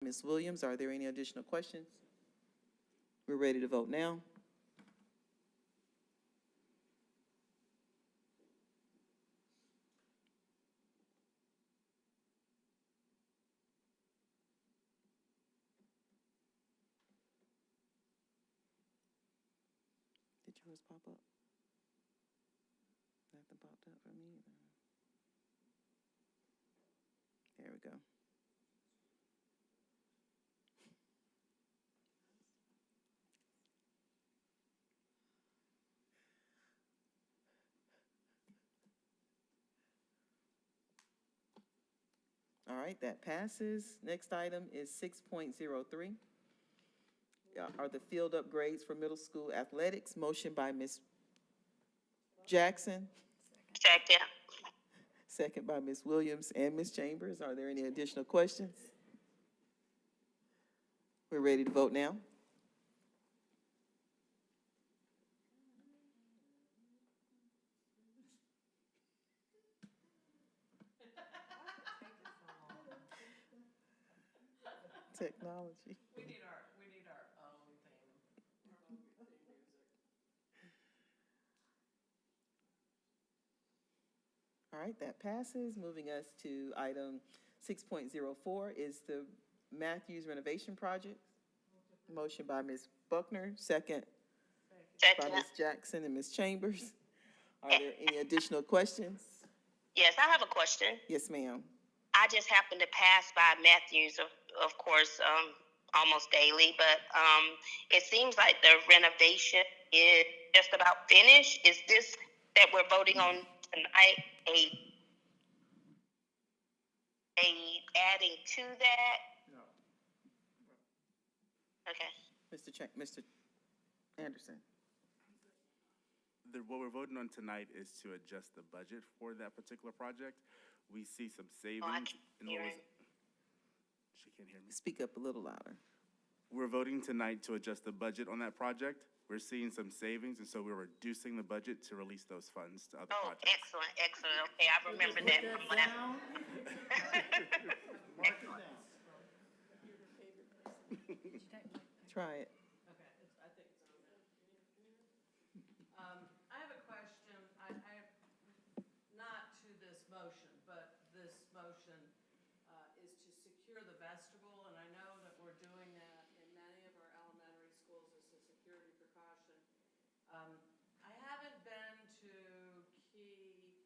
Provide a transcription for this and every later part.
Ms. Williams, are there any additional questions? We're ready to vote now. Did yours pop up? Nothing popped up for me either. There we go. All right, that passes. Next item is 6.03. Are the field upgrades for middle school athletics. Motion by Ms. Jackson, Second. second by Ms. Williams and Ms. Chambers. Are there any additional questions? We're ready to vote now. Technology. We need our own theme. Our own theme music. All right, that passes. Moving us to item 6.04 is the Matthews renovation project. Motion by Ms. Buckner, second by Second. Ms. Jackson and Ms. Chambers. Are there any additional questions? Yes, I have a question. Yes, ma'am. I just happened to pass by Matthews, of course, almost daily, but it seems like the renovation is just about finished. Is this that we're voting on tonight a adding to that? No. Okay. Mr. Anderson. What we're voting on tonight is to adjust the budget for that particular project. We see some savings. can't hear him. She can't hear me. Speak up a little louder. We're voting tonight to adjust the budget on that project. We're seeing some savings, and so we're reducing the budget to release those funds to other Oh, projects. excellent, excellent. Okay, I remember that from last. Try it. Okay, I think it's on there. I have a question. I not to this motion, but this motion is to secure the vestibule, and I know that we're doing that in many of our elementary schools as a security precaution. I haven't been to Key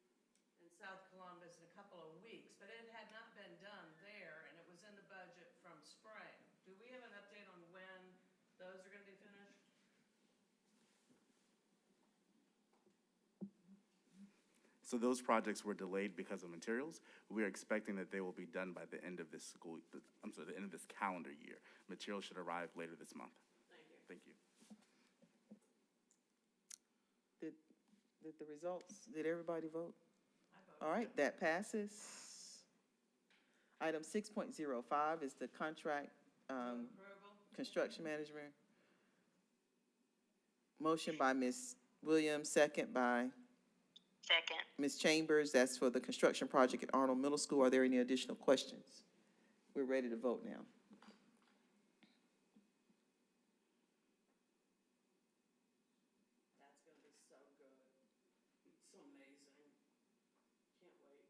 in South Columbus in a couple of weeks, but it had not been done there, and it was in the budget from spring. Do we have an update on when those are going to be finished? So those projects were delayed because of materials. We are expecting that they will be done by the end of this the end of this calendar year. Materials should arrive later this month. Thank you. Thank you. Did the results, did everybody vote? I voted. All right, that passes. Item 6.05 is the contract Approval? construction management. Motion by Ms. Williams, second by Second. Ms. Chambers. That's for the construction project at Arnold Middle School. Are there any additional questions? We're ready to vote now. That's going to be so good. So amazing. Can't wait.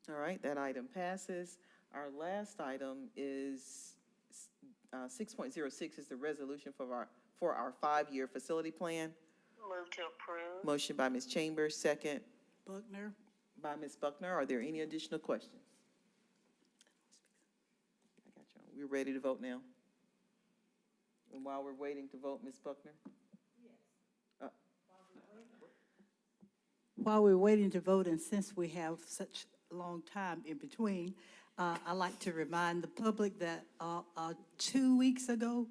All right, that item passes. Our last item is 6.06 is the resolution for our 5-year facility plan. Move to approve. Motion by Ms. Chambers, second Buckner. by Ms. Buckner. Are there any additional questions? I got you. We're ready to vote now. And while we're waiting to vote, Ms. Buckner? While we're waiting to vote, and since we have such a long time in between, I'd like to remind the public that 2 weeks ago,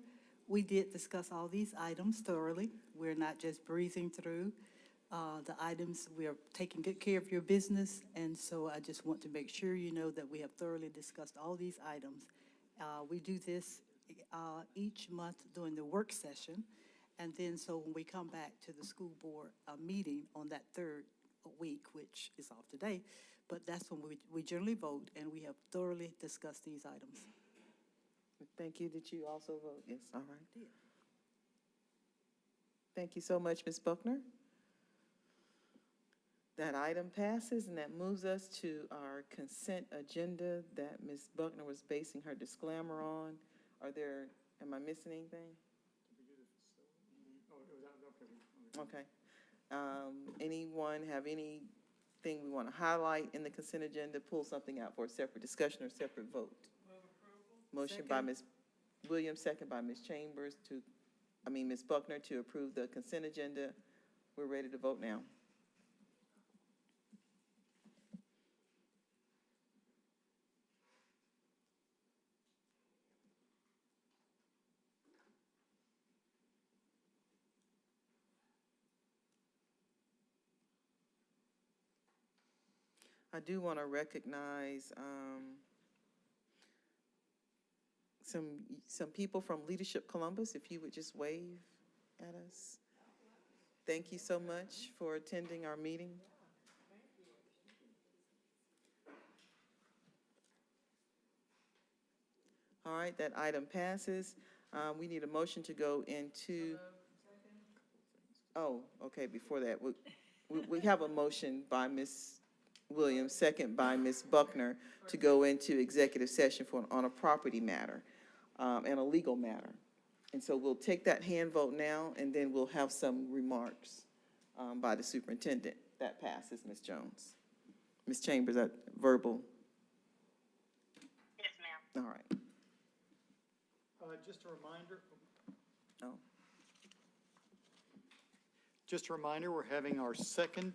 we did discuss all these items thoroughly. We're not just breezing through the items. We are taking good care of your business, and so I just want to make sure you know that we have thoroughly discussed all these items, We do this each month during the work session. And then, so when we come back to the school board meeting on that third week, which is off today, but that's when we generally vote, and we have thoroughly discussed these items. Thank you. Did you also vote? Yes, all right. Thank you so much, Ms. Buckner. That item passes, and that moves us to our consent agenda that Ms. Buckner was basing her disclaimer on. Am I missing anything? Okay. Anyone have anything we want to highlight in the consent agenda, pull something out for a separate discussion or separate vote? Motion by Ms. Williams, second by Ms. Ms. Buckner to approve the consent agenda. We're ready to vote now. I do want to recognize some people from Leadership Columbus, if you would just wave at us. Thank you so much for attending our meeting. All right, that item passes. We need a motion to go into. Oh, okay, before that, we have a motion by Ms. Williams, second by Ms. Buckner, to go into executive session on a property matter and a legal matter. And so we'll take that hand vote now, and then we'll have some remarks by the superintendent. That passes, Ms. Jones. Ms. Chambers, that verbal? Yes, ma'am. All right. Just a reminder. Oh. Just a reminder, we're having our second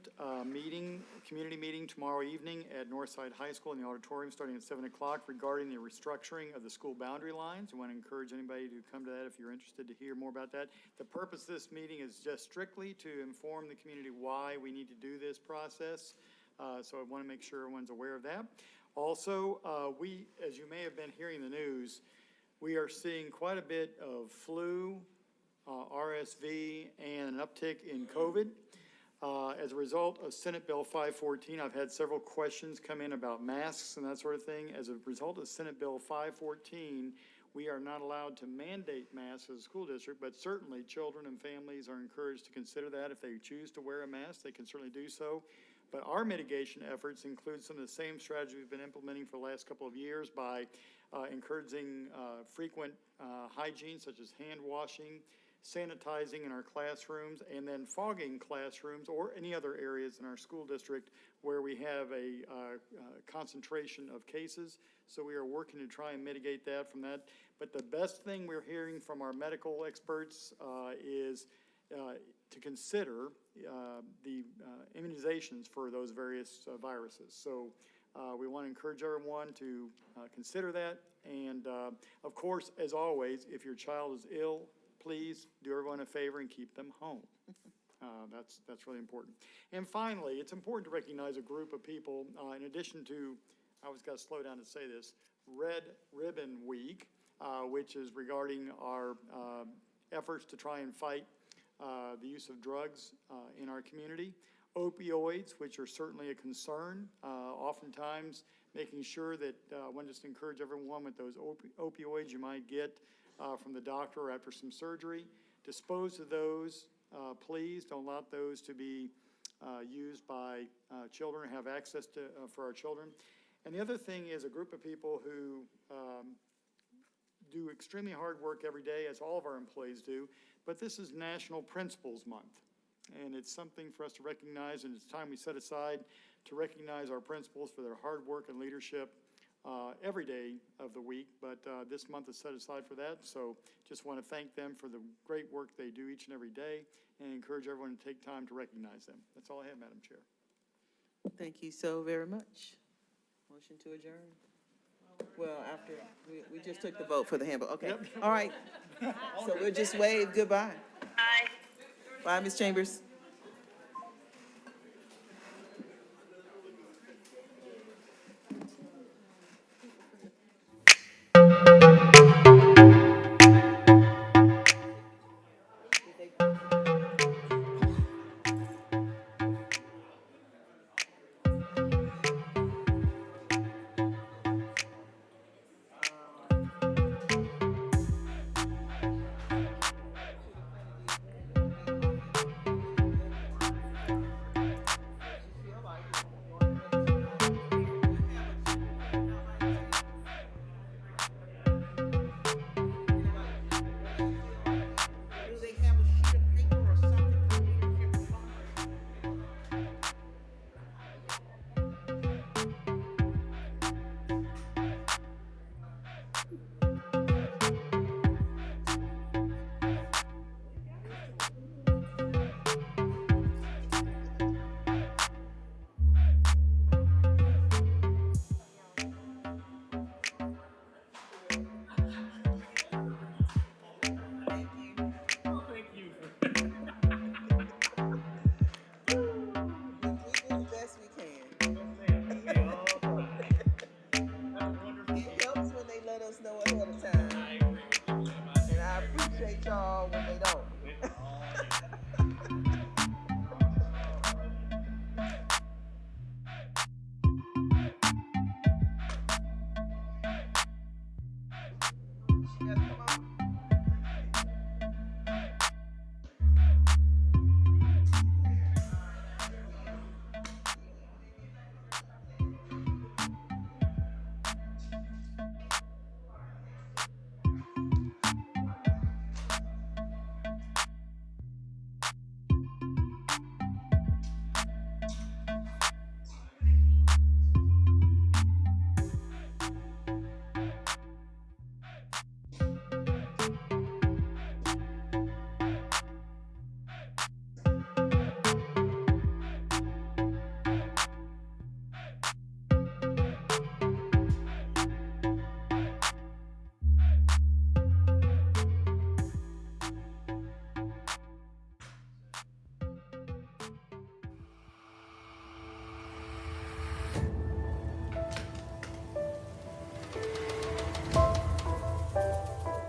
community meeting tomorrow evening at Northside High School in the auditorium starting at 7 o'clock regarding the restructuring of the school boundary lines. I want to encourage anybody to come to that if you're interested to hear more about that. The purpose of this meeting is just strictly to inform the community why we need to do this process. So I want to make sure everyone's aware of that. Also, as you may have been hearing in the news, we are seeing quite a bit of flu, RSV, and an uptick in COVID. As a result of Senate Bill 514, I've had several questions come in about masks and that sort of thing. As a result of Senate Bill 514, we are not allowed to mandate masks as a school district, but certainly children and families are encouraged to consider that. If they choose to wear a mask, they can certainly do so. But our mitigation efforts include some of the same strategies we've been implementing for the last couple of years by encouraging frequent hygiene, such as hand washing, sanitizing in our classrooms, and then fogging classrooms or any other areas in our school district where we have a concentration of cases. So we are working to try and mitigate that from that. But the best thing we're hearing from our medical experts is to consider the immunizations for those various viruses. So we want to encourage everyone to consider that. And of course, as always, if your child is ill, please do everyone a favor and keep them home. That's really important. And finally, it's important to recognize a group of people, in addition to, I always got to slow down to say this, Red Ribbon Week, which is regarding our efforts to try and fight the use of drugs in our community. Opioids, which are certainly a concern, oftentimes making sure that I want to just encourage everyone with those opioids you might get from the doctor after some surgery. Dispose of those, please. Don't allow those to be used by children, have access to for our children. And the other thing is a group of people who do extremely hard work every day, as all of our employees do, but this is National Principals Month. And it's something for us to recognize, and it's time we set aside to recognize our principals for their hard work and leadership every day of the week, but this month is set aside for that. So just want to thank them for the great work they do each and every day and encourage everyone to take time to recognize them. That's all I have, Madam Chair. Thank you so very much. Motion to adjourn. Well, after, we just took the vote for the handbook. Okay, all right. So we'll just wave goodbye. Bye. Bye, Ms. Chambers. appreciate y'all when they don't.